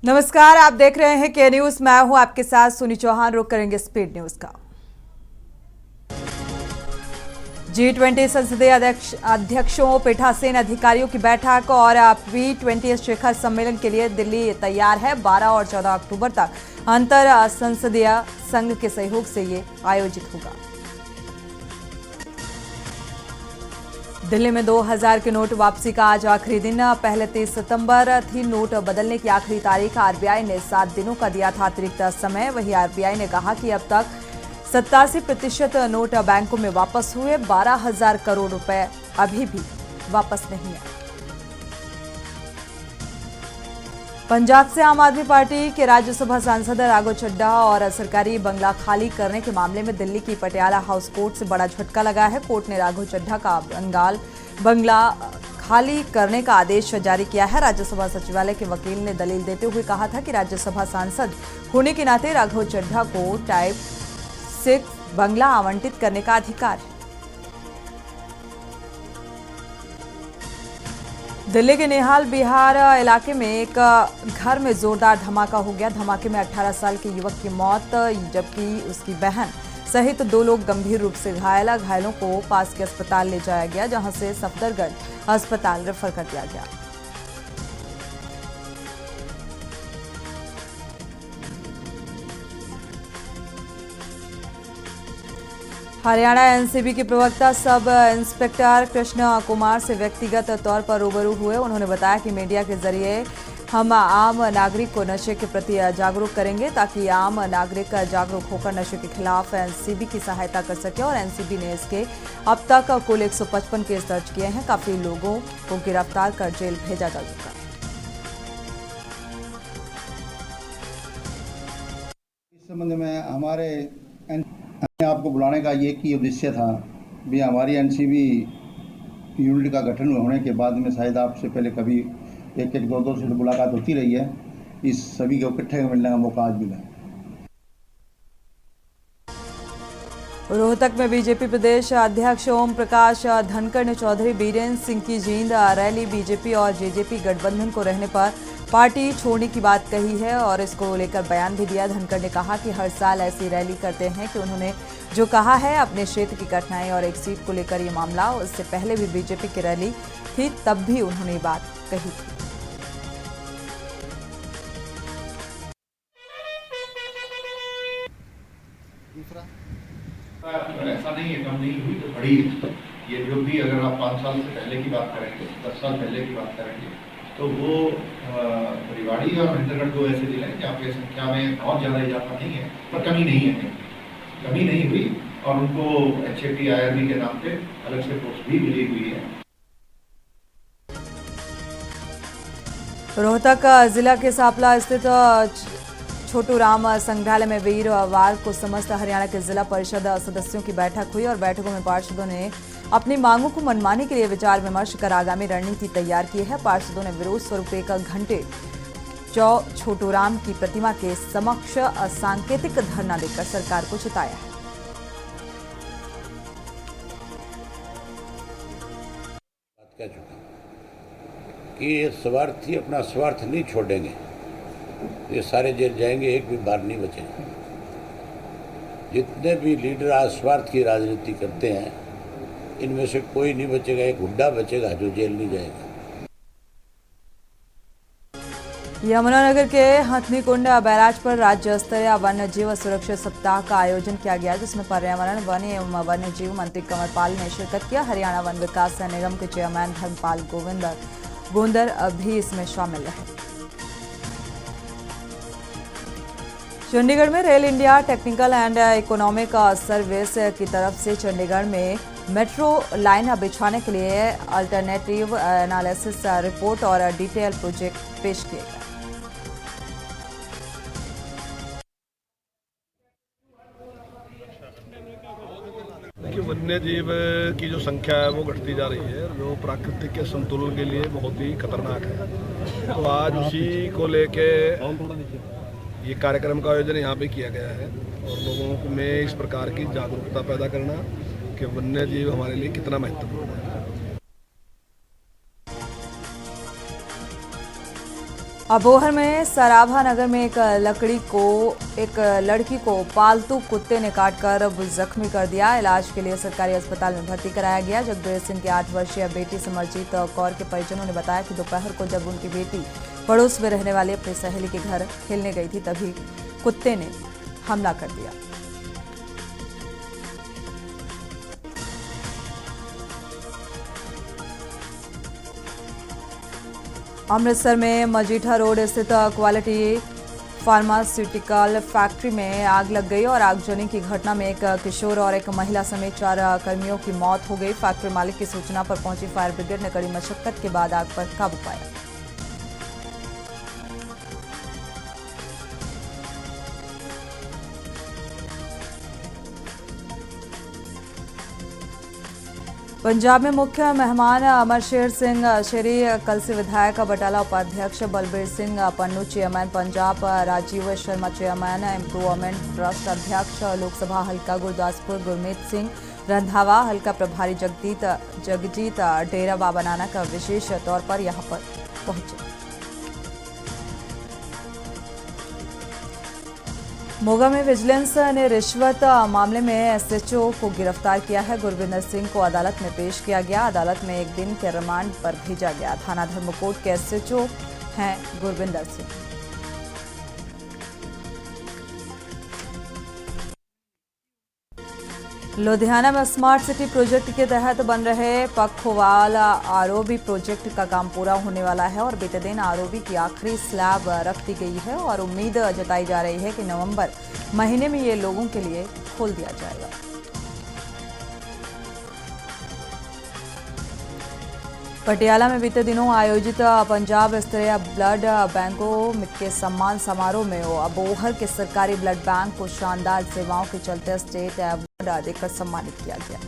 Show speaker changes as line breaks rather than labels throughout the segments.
नमस्कार, आप देख रहे हैं के न्यूज। मैं हूं आपके साथ सुनी चौहान। रुक करेंगे स्पीड न्यूज का। G20 संसदीय अध्यक्षों पीठासीन अधिकारियों की बैठक और P20 शिखर सम्मेलन के लिए दिल्ली तैयार है। 12 और 14 अक्टूबर तक अंतर संसदीय संघ के सहयोग से ये आयोजित होगा। दिल्ली में 2000 के नोट वापसी का आज आखिरी दिन। पहले 30 सितंबर थी नोट बदलने की आखिरी तारीख। आरबीआई ने 7 दिनों का दिया था अतिरिक्त समय। वहीं आरबीआई ने कहा कि अब तक 87% नोट बैंकों में वापस हुए। 12,000 करोड़ रुपए अभी भी वापस नहीं आए। पंजाब से आम आदमी पार्टी के राज्यसभा सांसद राघव चड्ढा और सरकारी बंगला खाली करने के मामले में दिल्ली की पटियाला हाउस कोर्ट से बड़ा झटका लगा है। कोर्ट ने राघव चड्ढा का बंगला खाली करने का आदेश जारी किया है। राज्यसभा सचिवालय के वकील ने दलील देते हुए कहा था कि राज्यसभा सांसद होने के नाते राघव चड्ढा को टाइप 6 बंगला आवंटित करने का अधिकार है। दिल्ली के निहाल बिहार इलाके में एक घर में जोरदार धमाका हो गया। धमाके में 18 साल के युवक की मौत जबकि उसकी बहन सहित 2 लोग गंभीर रूप से घायल। घायलों को पास के अस्पताल ले जाया गया, जहां से सफदरगंज अस्पताल रेफर कर दिया गया। हरियाणा एनसीबी के प्रवक्ता सब इंस्पेक्टर कृष्ण कुमार से व्यक्तिगत तौर पर रूबरू हुए। उन्होंने बताया कि मीडिया के जरिए हम आम नागरिक को नशे के प्रति जागरूक करेंगे ताकि आम नागरिक जागरूक होकर नशे के खिलाफ एनसीबी की सहायता कर सके। और एनसीबी ने इसके अब तक कुल 155 केस दर्ज किए हैं। काफी लोगों को गिरफ्तार कर जेल भेजा जा चुका है।
इस संबंध में हमारे आपको बुलाने का ये की उद्देश्य था भी हमारी एनसीबी यूनिट का गठन होने के बाद में शायद आपसे पहले कभी एक 2 से तो मुलाकात होती रही है। इस सभी को इकट्ठे मिलने का मौका आज मिला।
रोहतक में बीजेपी प्रदेश अध्यक्ष ओम प्रकाश धनखड़ ने चौधरी बीरेन्द्र सिंह की जींद रैली बीजेपी और जेजेपी गठबंधन को रहने पर पार्टी छोड़ने की बात कही है और इसको लेकर बयान भी दिया। धनखड़ ने कहा कि हर साल ऐसी रैली करते हैं कि उन्होंने जो कहा है अपने क्षेत्र की कठिनाई और एक सीट को लेकर ये मामला। उससे पहले भी बीजेपी की रैली थी, तब भी उन्होंने ये बात कही थी।
ऐसा नहीं है, कम नहीं हुई तो बड़ी है। ये जो भी अगर आप 5 साल से पहले की बात करेंगे, 10 साल पहले की बात करेंगे, तो वो रेवाड़ी और महेंद्रगढ़ 2 ऐसे जिले हैं जहाँ पे संख्या में बहुत ज़्यादा इजाफा नहीं है, पर कमी नहीं है, कमी नहीं हुई। और उनको HAT-IRB के नाम पे अलग से पोस्ट भी मिली हुई है।
रोहतक जिला के सापला स्थित छोटू राम संग्रहालय में वीरवार को समस्त हरियाणा के जिला परिषद सदस्यों की बैठक हुई और बैठकों में पार्षदों ने अपनी मांगों को मनवाने के लिए विचार विमर्श कर आगामी रणनीति तैयार की है। पार्षदों ने विरोध स्वरूप 1 घंटे छोटू राम की प्रतिमा के समक्ष सांकेतिक धरना देकर सरकार को चिताया है।
कह चुका कि ये स्वार्थी अपना स्वार्थ नहीं छोड़ेंगे। ये सारे जेल जाएंगे, एक भी बार नहीं बचेंगे। जितने भी लीडर आज स्वार्थ की राजनीति करते हैं, इनमें से कोई नहीं बचेगा। एक हुड्डा बचेगा जो जेल नहीं जाएगा।
यमुनानगर के हथनीकुंड बैराज पर राज्य स्तरीय वन्य जीव सुरक्षा सप्ताह का आयोजन किया गया, जिसमें पर्यावरण वन एवं वन्य जीव मंत्री कंवर पाल ने शिरकत किया। हरियाणा वन विकास निगम के चेयरमैन धर्मपाल गोंदर भी इसमें शामिल रहे। चंडीगढ़ में rail India technical and economic service की तरफ से चंडीगढ़ में मेट्रो लाइन बिछाने के लिए अल्टरनेटिव एनालिसिस रिपोर्ट और डिटेल प्रोजेक्ट पेश किए गए।
देखिए, वन्य जीव की जो संख्या है वो घटती जा रही है, जो प्राकृतिक के संतुलन के लिए बहुत ही खतरनाक है। तो आज उसी को लेके ये कार्यक्रम का आयोजन यहाँ पे किया गया है और लोगों में इस प्रकार की जागरूकता पैदा करना कि वन्य जीव हमारे लिए कितना महत्वपूर्ण है।
अबोहर में सराभा नगर में एक लड़की को पालतू कुत्ते ने काटकर जख्मी कर दिया। इलाज के लिए सरकारी अस्पताल में भर्ती कराया गया। जगबीर सिंह की 8 वर्षीय बेटी सिमरजीत कौर के परिजनों ने बताया कि दोपहर को जब उनकी बेटी पड़ोस में रहने वाली अपनी सहेली के घर खेलने गई थी, तभी कुत्ते ने हमला कर दिया। अमृतसर में मजीठा रोड स्थित क्वालिटी फार्मास्यूटिकल फैक्ट्री में आग लग गई और आगजनी की घटना में एक किशोर और एक महिला समेत 4 कर्मियों की मौत हो गई। फैक्ट्री मालिक की सूचना पर पहुंची फायर ब्रिगेड ने कड़ी मशक्कत के बाद आग पर काबू पाया। पंजाब में मुख्य मेहमान अमरशेर सिंह शेरी, कल से विधायक बटाला उपाध्यक्ष Balbir Singh Pannu chairman Punjab, Rajiv Sharma chairman improvement trust अध्यक्ष लोकसभा हल्का गुरदासपुर गुरमीत सिंह रंधावा, हल्का प्रभारी जगजीत डेरा बाबा नानक विशेष तौर पर यहां पर पहुंचे। मोगा में विजिलेंस ने रिश्वत मामले में एसएचओ को गिरफ्तार किया है। गुरविंदर सिंह को अदालत में पेश किया गया। अदालत में 1 दिन के रिमांड पर भेजा गया। थाना धर्मकोट के एसएचओ हैं गुरविंदर सिंह। लुधियाना में स्मार्ट सिटी प्रोजेक्ट के तहत बन रहे पखवाल आरओबी प्रोजेक्ट का काम पूरा होने वाला है और बीते दिन आरओबी की आखिरी स्लैब रख दी गई है और उम्मीद जताई जा रही है कि नवंबर महीने में ये लोगों के लिए खोल दिया जाएगा। पटियाला में बीते दिनों आयोजित पंजाब स्तरीय ब्लड बैंकों के सम्मान समारोह में अबोहर के सरकारी ब्लड बैंक को शानदार सेवाओं के चलते स्टेट अवार्ड देकर सम्मानित किया गया।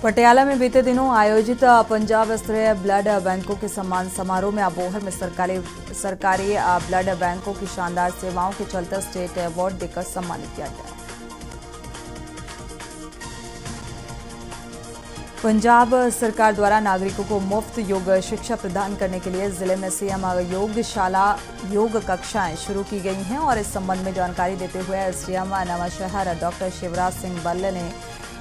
पटियाला में बीते दिनों आयोजित पंजाब स्तरीय ब्लड बैंकों के सम्मान समारोह में अबोहर में सरकारी ब्लड बैंकों की शानदार सेवाओं के चलते स्टेट अवार्ड देकर सम्मानित किया गया। पंजाब सरकार द्वारा नागरिकों को मुफ्त योग शिक्षा प्रदान करने के लिए जिले में सीएम योगशाला योग कक्षाएं शुरू की गई हैं और इस संबंध में जानकारी देते हुए एसडीएम नवांशहर डॉक्टर शिवराज सिंह बल्ले ने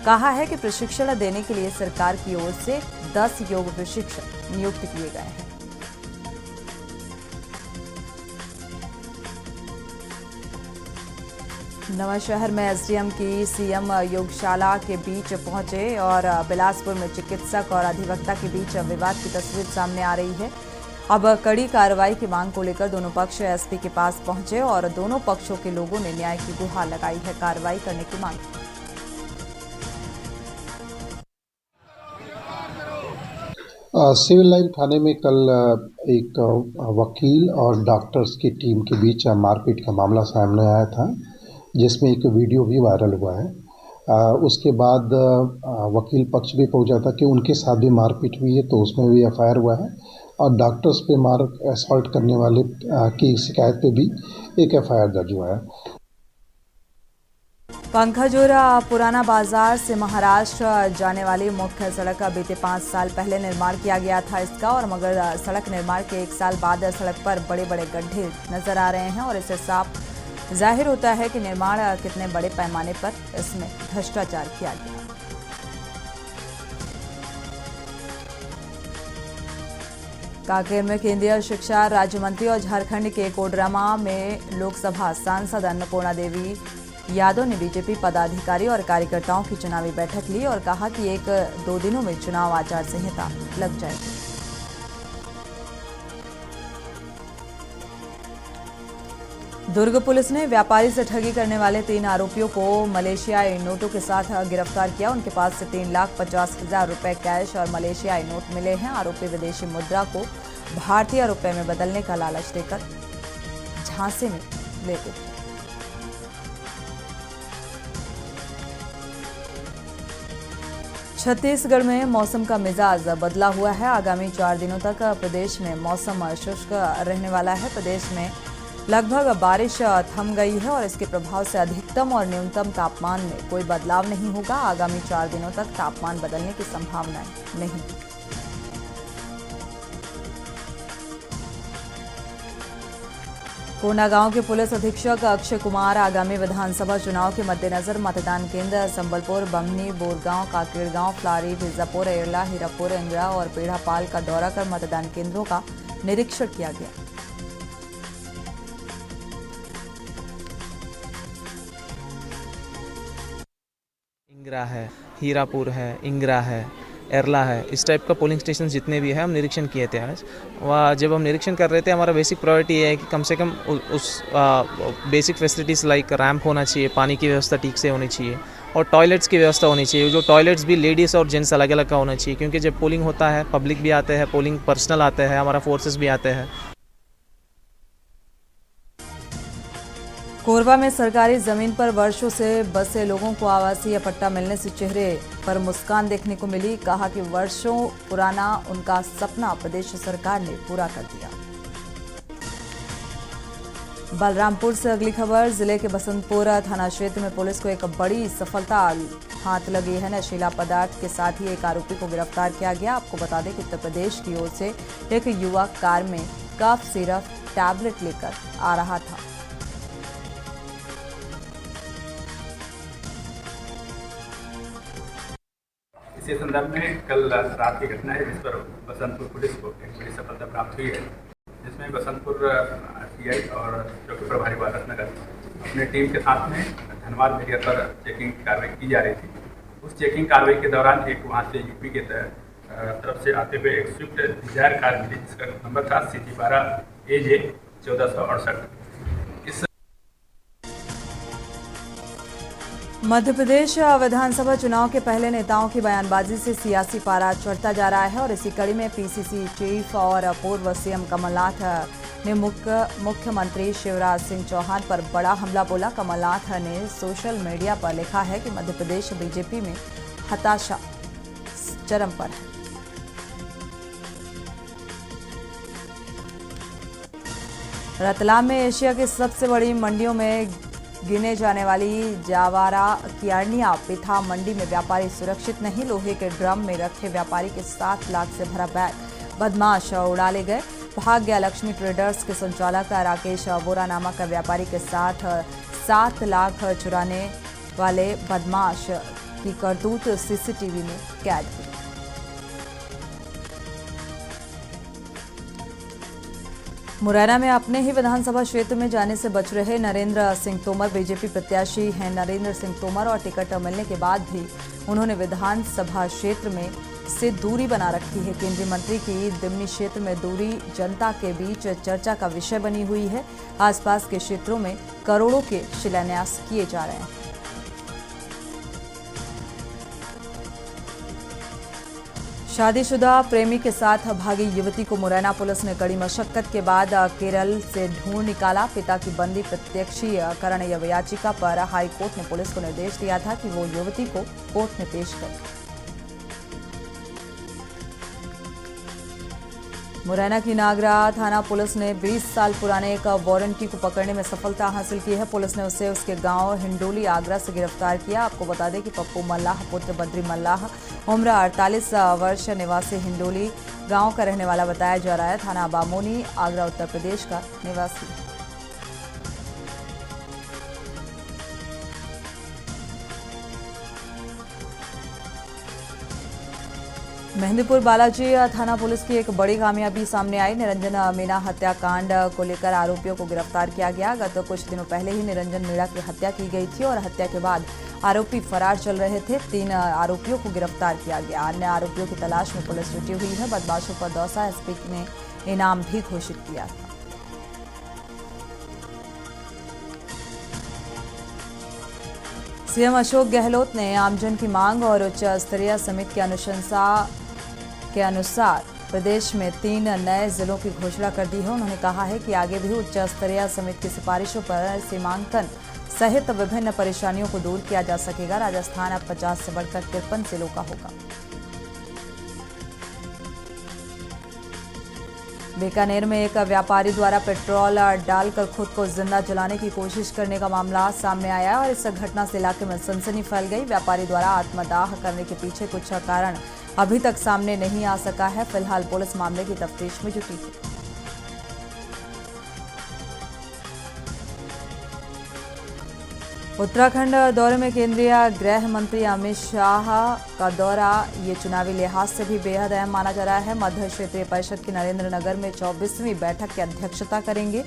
कहा है कि प्रशिक्षण देने के लिए सरकार की ओर से 10 योग प्रशिक्षक नियुक्त किए गए हैं। नवांशहर में एसडीएम की सीएम योगशाला के बीच पहुंचे और बिलासपुर में चिकित्सक और अधिवक्ता के बीच विवाद की तस्वीर सामने आ रही है। अब कड़ी कार्रवाई की मांग को लेकर दोनों पक्ष एसपी के पास पहुंचे और दोनों पक्षों के लोगों ने न्याय की गुहार लगाई है, कार्रवाई करने की मांग की।
सिविल लाइन थाने में कल एक वकील और डॉक्टर्स की टीम के बीच मारपीट का मामला सामने आया था, जिसमें एक वीडियो भी वायरल हुआ है। उसके बाद वकील पक्ष भी पहुंचा था कि उनके साथ भी मारपीट हुई है, तो उसमें भी एफआईआर हुआ है और डॉक्टर्स पे असॉल्ट करने वाले की शिकायत पे भी एक एफआईआर दर्ज हुआ है।
पंखाजोरा पुराना बाजार से महाराष्ट्र जाने वाली मुख्य सड़क का बीते 5 साल पहले निर्माण किया गया था इसका, और मगर सड़क निर्माण के 1 साल बाद सड़क पर बड़े बड़े गड्ढे नजर आ रहे हैं और इससे साफ जाहिर होता है कि निर्माण कितने बड़े पैमाने पर इसमें भ्रष्टाचार किया गया। कांकेर में केंद्रीय शिक्षा राज्य मंत्री और झारखंड के कोडरमा में लोकसभा सांसद अन्नपूर्णा देवी यादव ने बीजेपी पदाधिकारी और कार्यकर्ताओं की चुनावी बैठक ली और कहा कि 1-2 दिनों में चुनाव आचार संहिता लग जाएगी। दुर्ग पुलिस ने व्यापारी से ठगी करने वाले 3 आरोपियों को मलेशियाई नोटों के साथ गिरफ्तार किया। उनके पास से 3,50,000 रुपए कैश और मलेशियाई नोट मिले हैं। आरोपी विदेशी मुद्रा को भारतीय रुपए में बदलने का लालच देकर झांसे में लेते थे। छत्तीसगढ़ में मौसम का मिजाज बदला हुआ है। आगामी 4 दिनों तक प्रदेश में मौसम शुष्क रहने वाला है। प्रदेश में लगभग बारिश थम गई है और इसके प्रभाव से अधिकतम और न्यूनतम तापमान में कोई बदलाव नहीं होगा। आगामी 4 दिनों तक तापमान बदलने की संभावना नहीं। कोंडागांव के पुलिस अधीक्षक अक्षय कुमार आगामी विधानसभा चुनाव के मद्देनजर मतदान केंद्र संबलपुर, बमनी, बोरगांव, काकड़गांव, फ्लारी, बीजापुर, एरला, हीरापुर, इंगड़ा और पेड़ापाल का दौरा कर मतदान केंद्रों का निरीक्षण किया गया।
इंगरा है, हीरापुर है, इंगरा है, एरला है, इस टाइप का पोलिंग स्टेशन जितने भी हैं हम निरीक्षण किए थे आज। वह जब हम निरीक्षण कर रहे थे, हमारा बेसिक प्रायोरिटी ये है कि कम से कम उस बेसिक फैसिलिटीज़ लाइक रैंप होना चाहिए, पानी की व्यवस्था ठीक से होनी चाहिए और टॉयलेट्स की व्यवस्था होनी चाहिए। जो टॉयलेट्स भी लेडीज़ और जेंट्स अलग अलग का होना चाहिए, क्योंकि जब पोलिंग होता है पब्लिक भी आते हैं, पोलिंग पर्सनल आते हैं, हमारा फोर्सेस भी आते हैं।
कोरबा में सरकारी जमीन पर वर्षों से बसे लोगों को आवासीय पट्टा मिलने से चेहरे पर मुस्कान देखने को मिली। कहा कि वर्षों पुराना उनका सपना प्रदेश सरकार ने पूरा कर दिया। बलरामपुर से अगली खबर। जिले के बसंतपुर थाना क्षेत्र में पुलिस को एक बड़ी सफलता हाथ लगी है। नशीला पदार्थ के साथ ही एक आरोपी को गिरफ्तार किया गया। आपको बता दें कि उत्तर प्रदेश की ओर से एक युवक कार में कफ सिरप टैबलेट लेकर आ रहा था।
इसी संदर्भ में कल रात की घटना है जिस पर बसंतपुर पुलिस को एक बड़ी सफलता प्राप्त हुई है, जिसमें बसंतपुर सीआई और चौकी प्रभारी वारस नगर अपने टीम के साथ में धनवाद बैरियर पर चेकिंग कार्रवाई की जा रही थी। उस चेकिंग कार्रवाई के दौरान एक वहाँ से यूपी के तरफ से आते हुए एक स्विफ्ट डिजायर कार मिली, जिसका नंबर था CG12AJ 1468।
मध्य प्रदेश विधानसभा चुनाव के पहले नेताओं की बयानबाजी से सियासी पारा चढ़ता जा रहा है और इसी कड़ी में पीसीसी चीफ और पूर्व सीएम कमलनाथ ने मुख्यमंत्री शिवराज सिंह चौहान पर बड़ा हमला बोला। कमलनाथ ने सोशल मीडिया पर लिखा है कि मध्य प्रदेश बीजेपी में हताशा चरम पर है। रतलाम में एशिया की सबसे बड़ी मंडियों में गिने जाने वाली जावारा कियार्निया पिथा मंडी में व्यापारी सुरक्षित नहीं। लोहे के ड्रम में रखे व्यापारी के 7 लाख से भरा बैग बदमाश उड़ा ले गए। भाग गया। लक्ष्मी ट्रेडर्स के संचालक राकेश बोरा नामक व्यापारी के साथ 7 लाख चुराने वाले बदमाश की करतूत सीसीटीवी में कैद हुई। मुरैना में अपने ही विधानसभा क्षेत्र में जाने से बच रहे नरेंद्र सिंह तोमर बीजेपी प्रत्याशी हैं। नरेंद्र सिंह तोमर और टिकट मिलने के बाद भी उन्होंने विधानसभा क्षेत्र में से दूरी बना रखी है। केंद्रीय मंत्री की दिमनी क्षेत्र में दूरी जनता के बीच चर्चा का विषय बनी हुई है। आसपास के क्षेत्रों में करोड़ों के शिलान्यास किए जा रहे हैं। शादीशुदा प्रेमी के साथ भागी युवती को मुरैना पुलिस ने कड़ी मशक्कत के बाद केरल से ढूंढ निकाला। पिता की बंदी प्रत्यक्षीकरण याचिका पर हाई कोर्ट ने पुलिस को निर्देश दिया था कि वो युवती को कोर्ट में पेश करे। मुरैना की नागरा थाना पुलिस ने 20 साल पुराने एक वारंटी को पकड़ने में सफलता हासिल की है। पुलिस ने उसे उसके गांव हिंडोली आगरा से गिरफ्तार किया। आपको बता दें कि पप्पू मल्लाह पुत्र बद्री मल्लाह उम्र 48 वर्ष निवासी हिंडोली गांव का रहने वाला बताया जा रहा है। थाना बामोनी आगरा उत्तर प्रदेश का निवासी। मेहंदीपुर बालाजी थाना पुलिस की एक बड़ी कामयाबी सामने आई। निरंजन मीणा हत्याकांड को लेकर आरोपियों को गिरफ्तार किया गया। गत कुछ दिनों पहले ही निरंजन मीणा की हत्या की गई थी और हत्या के बाद आरोपी फरार चल रहे थे। 3 आरोपियों को गिरफ्तार किया गया। अन्य आरोपियों की तलाश में पुलिस जुटी हुई है। बदमाशों पर दौसा एसपी ने इनाम भी घोषित किया था। सीएम अशोक गहलोत ने आमजन की मांग और उच्च स्तरीय समिति की अनुशंसा के अनुसार प्रदेश में 3 नए जिलों की घोषणा कर दी है। उन्होंने कहा है कि आगे भी उच्च स्तरीय समिति की सिफारिशों पर सीमांकन सहित विभिन्न परेशानियों को दूर किया जा सकेगा। राजस्थान अब 50 से बढ़कर 53 जिलों का होगा। बीकानेर में एक व्यापारी द्वारा पेट्रोल डालकर खुद को जिंदा जलाने की कोशिश करने का मामला सामने आया और इस घटना से इलाके में सनसनी फैल गई। व्यापारी द्वारा आत्मदाह करने के पीछे कुछ कारण अभी तक सामने नहीं आ सका है। फिलहाल पुलिस मामले की तफ्तीश में जुटी है। उत्तराखंड दौरे में केंद्रीय गृह मंत्री अमित शाह का दौरा ये चुनावी लिहाज से भी बेहद अहम माना जा रहा है। मध्य क्षेत्रीय परिषद की नरेंद्रनगर में 24वीं बैठक की अध्यक्षता करेंगे।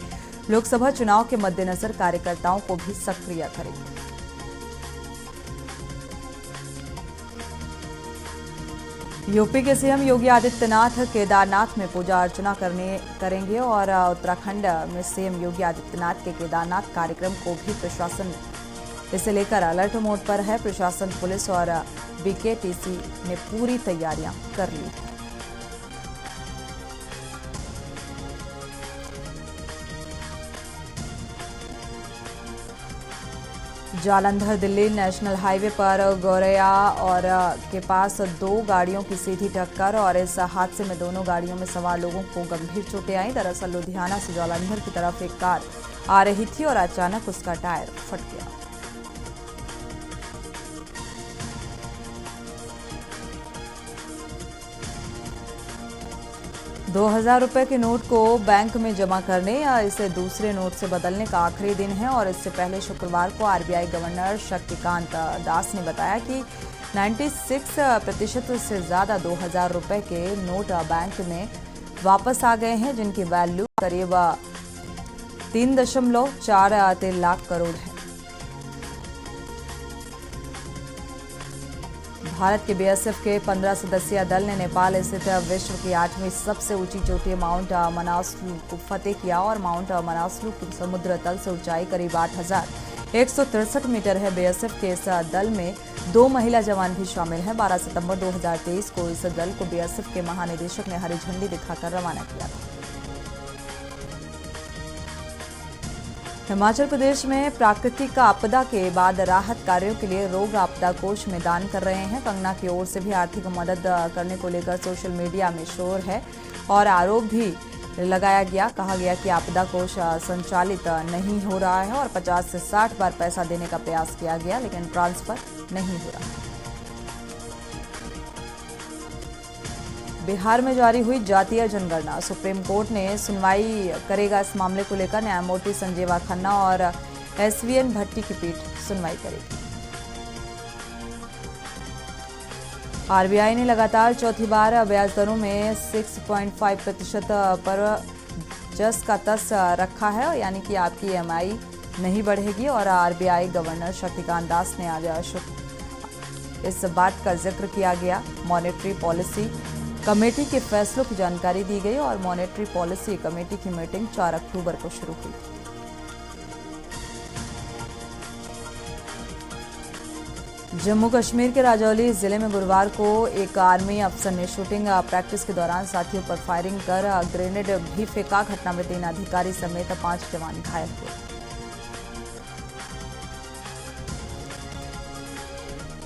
लोकसभा चुनाव के मद्देनजर कार्यकर्ताओं को भी सक्रिय करेंगे। यूपी के सीएम योगी आदित्यनाथ केदारनाथ में पूजा अर्चना करेंगे और उत्तराखंड में सीएम योगी आदित्यनाथ के केदारनाथ कार्यक्रम को भी प्रशासन इसे लेकर अलर्ट मोड पर है। प्रशासन, पुलिस और बीकेटीसी ने पूरी तैयारियां कर ली हैं। जालंधर दिल्ली नेशनल हाईवे पर गौरैया और के पास 2 गाड़ियों की सीधी टक्कर और इस हादसे में दोनों गाड़ियों में सवार लोगों को गंभीर चोटें आईं। दरअसल लुधियाना से जालंधर की तरफ एक कार आ रही थी और अचानक उसका टायर फट गया। ₹2000 के नोट को बैंक में जमा करने या इसे दूसरे नोट से बदलने का आखिरी दिन है और इससे पहले शुक्रवार को आरबीआई गवर्नर शक्तिकांत दास ने बताया कि 96% से ज़्यादा ₹2000 के नोट बैंक में वापस आ गए हैं, जिनकी वैल्यू करीब 3.43 लाख करोड़ है। भारत के बीएसएफ के 15 सदस्यीय दल ने नेपाल स्थित विश्व की 8वीं सबसे ऊंची चोटी माउंट मनासलू को फतेह किया और माउंट मनासलू की समुद्र तल से ऊंचाई करीब 8,163 मीटर है। बीएसएफ के इस दल में 2 महिला जवान भी शामिल हैं। 12 सितंबर 2023 को इस दल को बीएसएफ के महानिदेशक ने हरी झंडी दिखाकर रवाना किया था। हिमाचल प्रदेश में प्राकृतिक आपदा के बाद राहत कार्यों के लिए रोग आपदा कोष में दान कर रहे हैं। कंगना की ओर से भी आर्थिक मदद करने को लेकर सोशल मीडिया में शोर है और आरोप भी लगाया गया। कहा गया कि आपदा कोष संचालित नहीं हो रहा है और 50 से 60 बार पैसा देने का प्रयास किया गया, लेकिन ट्रांसफर नहीं हो रहा। बिहार में जारी हुई जातीय जनगणना, सुप्रीम कोर्ट ने सुनवाई करेगा। इस मामले को लेकर न्यायमूर्ति संजीवा खन्ना और एसवीएन भट्टी की पीठ सुनवाई करेगी। आरबीआई ने लगातार चौथी बार ब्याज दरों में 6.5% पर जस का तस रखा है, यानी कि आपकी ईएमआई नहीं बढ़ेगी। और आरबीआई गवर्नर शक्तिकांत दास ने आज इस बात का जिक्र किया गया। मॉनेटरी पॉलिसी कमेटी के फैसलों की जानकारी दी गई और मॉनेटरी पॉलिसी कमेटी की मीटिंग 4 अक्टूबर को शुरू हुई। जम्मू कश्मीर के राजौरी जिले में गुरुवार को एक आर्मी अफसर ने शूटिंग प्रैक्टिस के दौरान साथियों पर फायरिंग कर ग्रेनेड भी फेंका। घटना में 3 अधिकारी समेत 5 जवान घायल हुए।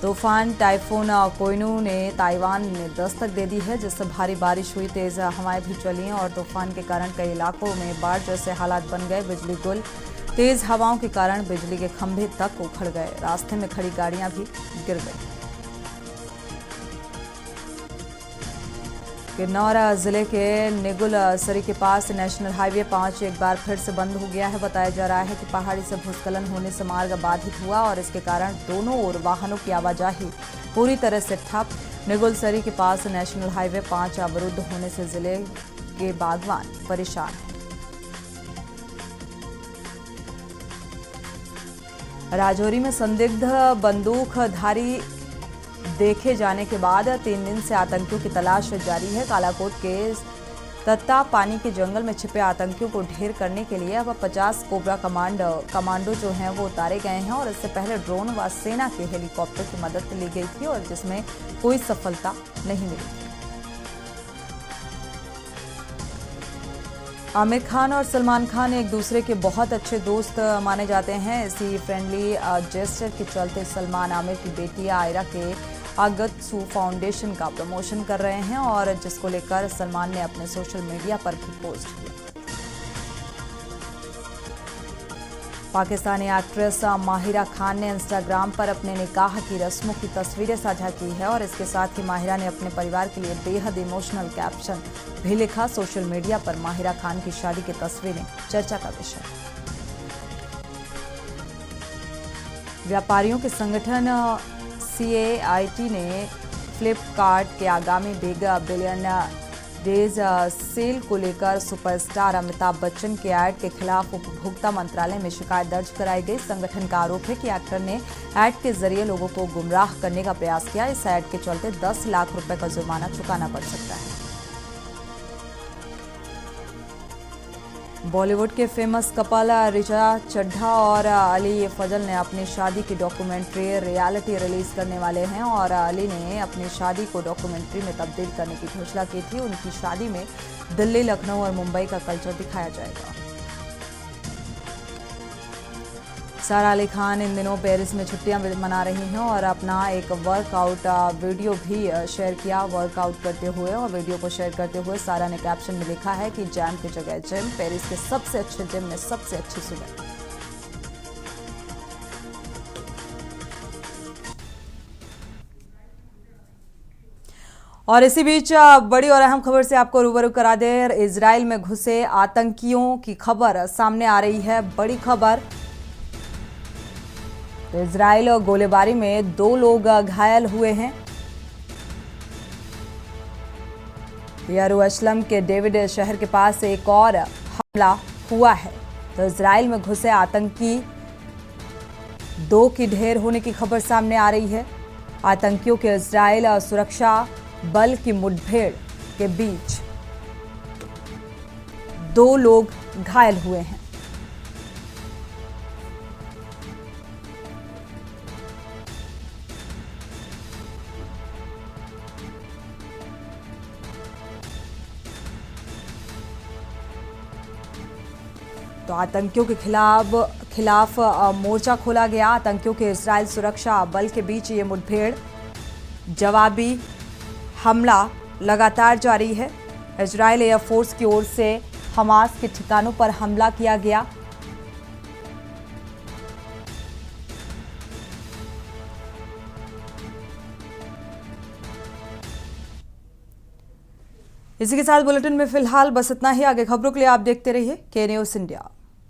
तूफान टाइफून कोइनू ने ताइवान में दस्तक दे दी है, जिससे भारी बारिश हुई, तेज हवाएं भी चली और तूफान के कारण कई इलाकों में बाढ़ जैसे हालात बन गए। बिजली गुल, तेज हवाओं के कारण बिजली के खंभे तक उखड़ गए। रास्ते में खड़ी गाड़ियां भी गिर गई। किन्नौर जिले के निगुल सरी के पास नेशनल हाईवे 5 एक बार फिर से बंद हो गया है। बताया जा रहा है कि पहाड़ी से भूस्खलन होने से मार्ग बाधित हुआ और इसके कारण दोनों ओर वाहनों की आवाजाही पूरी तरह से ठप। निगुल सरी के पास नेशनल हाईवे 5 अवरुद्ध होने से जिले के बागवान परेशान हैं। राजौरी में संदिग्ध बंदूकधारी देखे जाने के बाद 3 दिन से आतंकियों की तलाश जारी है। कालाकोट के तत्ता पानी के जंगल में छिपे आतंकियों को ढेर करने के लिए अब 50 कोबरा कमांडो जो हैं वो उतारे गए हैं और इससे पहले ड्रोन व सेना के हेलीकॉप्टर की मदद ली गई थी और जिसमें कोई सफलता नहीं मिली थी। आमिर खान और सलमान खान एक दूसरे के बहुत अच्छे दोस्त माने जाते हैं। इसी फ्रेंडली जेस्चर के चलते सलमान आमिर की बेटी आयरा के आगत्सू फाउंडेशन का प्रमोशन कर रहे हैं और जिसको लेकर सलमान ने अपने सोशल मीडिया पर भी पोस्ट किया। पाकिस्तानी एक्ट्रेस माहिरा खान ने इंस्टाग्राम पर अपने निकाह की रस्मों की तस्वीरें साझा की है और इसके साथ ही माहिरा ने अपने परिवार के लिए बेहद इमोशनल कैप्शन भी लिखा। सोशल मीडिया पर माहिरा खान की शादी की तस्वीरें चर्चा का विषय। व्यापारियों के संगठन CAIT ने फ्लिपकार्ट के आगामी बिलियन डेज सेल को लेकर सुपरस्टार अमिताभ बच्चन के ऐड के खिलाफ उपभोक्ता मंत्रालय में शिकायत दर्ज कराई गई। संगठन का आरोप है कि एक्टर ने ऐड के जरिए लोगों को गुमराह करने का प्रयास किया। इस ऐड के चलते 10 लाख रुपए का जुर्माना चुकाना पड़ सकता है। बॉलीवुड के फेमस कपल ऋचा चड्ढा और अली फजल ने अपनी शादी की डॉक्यूमेंट्री रियलिटी रिलीज करने वाले हैं और अली ने अपनी शादी को डॉक्यूमेंट्री में तब्दील करने की घोषणा की थी। उनकी शादी में दिल्ली, लखनऊ और मुंबई का कल्चर दिखाया जाएगा। सारा अली खान इन दिनों पेरिस में छुट्टियां मना रही हैं और अपना एक वर्कआउट वीडियो भी शेयर किया। वर्कआउट करते हुए और वीडियो को शेयर करते हुए सारा ने कैप्शन में लिखा है कि जैम की जगह जिम, पेरिस के सबसे अच्छे जिम में सबसे अच्छी सुबह। और इसी बीच बड़ी और अहम खबर से आपको रूबरू करा दें। इजराइल में घुसे आतंकियों की खबर सामने आ रही है। बड़ी खबर, इजराइल और गोलीबारी में 2 लोग घायल हुए हैं। यरूशलेम के डेविड शहर के पास एक और हमला हुआ है। तो इजराइल में घुसे आतंकी 2 की ढेर होने की खबर सामने आ रही है। आतंकियों के इजराइल सुरक्षा बल की मुठभेड़ के बीच 2 लोग घायल हुए हैं। तो आतंकियों के खिलाफ मोर्चा खोला गया। आतंकियों के इजराइल सुरक्षा बल के बीच ये मुठभेड़, जवाबी हमला लगातार जारी है। इजराइल एयरफोर्स की ओर से हमास के ठिकानों पर हमला किया गया। इसी के साथ बुलेटिन में फिलहाल बस इतना ही। आगे खबरों के लिए आप देखते रहिए के न्यूज़ इंडिया।